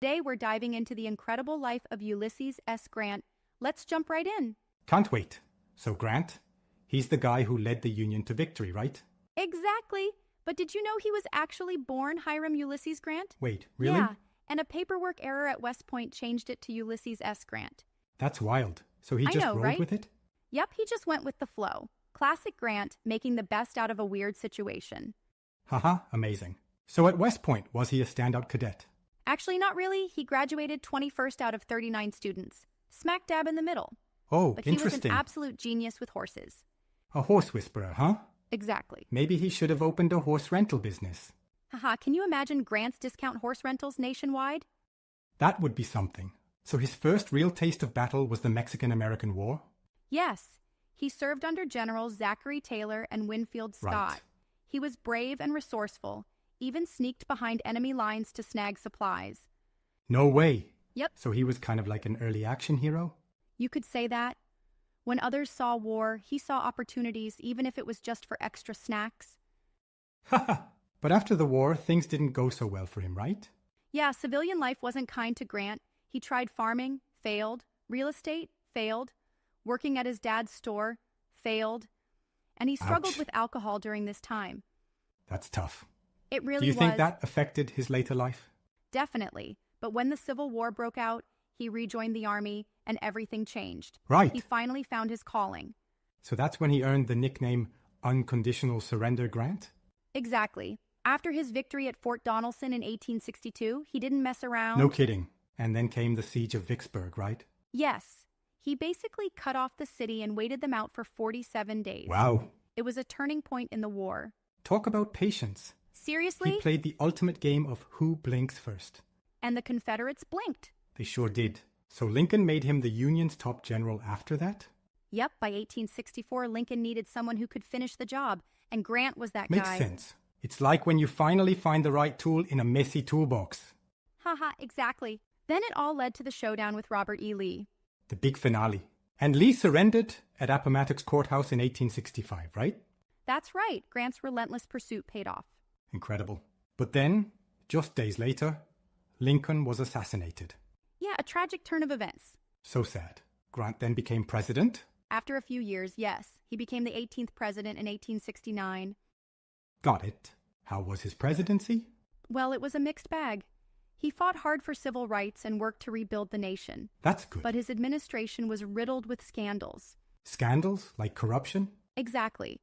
Today we're diving into the incredible life of Ulysses S. Grant. Let's jump right in. Can't wait. So Grant, he's the guy who led the Union to victory, right? Exactly. But did you know he was actually born Hiram Ulysses Grant? Wait, really? Yeah, and a paperwork error at West Point changed it to Ulysses S. Grant. That's wild. So he I just know, rolled right? with it? Yep, he just went with the flow. Classic Grant, making the best out of a weird situation. Haha, amazing. So at West Point, was he a standout cadet? Actually, not really. He graduated 21st out of 39 students. Smack dab in the middle. Oh, But he was an interesting. absolute genius with horses. A horse whisperer, huh? Exactly. Maybe he should have opened a horse rental business. Haha, can you imagine Grant's discount horse rentals nationwide? That would be something. So his first real taste of battle was the Mexican-American War? Yes. He served under Generals Zachary Taylor and Winfield Scott. Right. He was brave and resourceful, even sneaked behind enemy lines to snag supplies. No way. Yep, So he was kind of like an early action hero? you could say that. When others saw war, he saw opportunities, even if it was just for extra snacks. Haha. But after the war, things didn't go so well for him, right? Yeah, civilian life wasn't kind to Grant. He tried farming, failed. Real estate, failed. Working at his dad's store, failed. And he struggled Ouch. with alcohol during this time. That's tough. It really Do you was. think that affected his later life? Definitely. But when the Civil War broke out, he rejoined the army and everything changed. Right. He finally found his calling. So that's when he earned the nickname Unconditional Surrender Grant? Exactly. After his victory at Fort Donelson in 1862, he didn't mess around. No kidding. And then came the siege of Vicksburg, right? Yes. He basically cut off the city and waited them out for 47 days. Wow. It was a turning point in the war. Talk about patience. Seriously? He played the ultimate game of who blinks first. And the Confederates blinked. They sure did. So Lincoln made him the Union's top general after that? Yep, by 1864, Lincoln needed someone who could finish the job, and Grant was that Makes guy. sense. It's like when you finally find the right tool in a messy toolbox. Haha, exactly. Then it all led to the showdown with Robert E. Lee. The big finale. And Lee surrendered at Appomattox Courthouse in 1865, right? That's right, Grant's relentless pursuit paid off. Incredible. But then, just days later, Lincoln was assassinated. Yeah, a tragic turn of events. So sad. Grant then became president. After a few years, yes, he became the 18th president in 1869. Got it. How was his presidency? Well, it was a mixed bag. He fought hard for civil rights and worked to rebuild the nation. That's good. But his administration was riddled with scandals. Scandals like corruption? Exactly.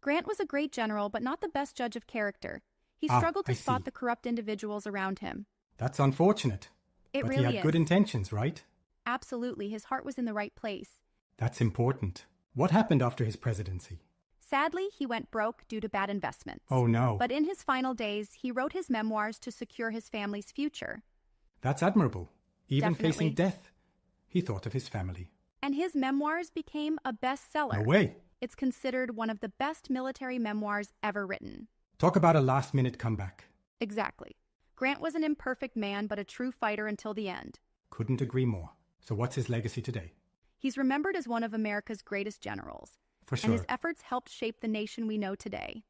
Grant was a great general, but not the best judge of character. He Ah, struggled to I spot see. the corrupt individuals around him. That's unfortunate. It but really he had is. good intentions, right? Absolutely, his heart was in the right place. That's important. What happened after his presidency? Sadly, he went broke due to bad investments. Oh no. But in his final days, he wrote his memoirs to secure his family's future. That's admirable. Even Definitely. facing death, he thought of his family. And his memoirs became a bestseller. No way. It's considered one of the best military memoirs ever written. Talk about a last-minute comeback. Exactly. Grant was an imperfect man, but a true fighter until the end. Couldn't agree more. So what's his legacy today? He's remembered as one of America's greatest generals. For And sure. his efforts helped shape the nation we know today.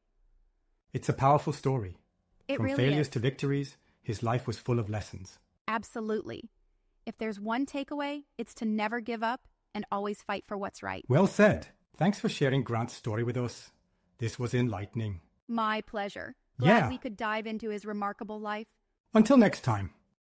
It's a powerful story. It From really failures is. to victories, his life was full of lessons. Absolutely. If there's one takeaway, it's to never give up and always fight for what's right. Well said. Thanks for sharing Grant's story with us. This was enlightening. My pleasure. Glad Yeah. we could dive into his remarkable life. Until next time.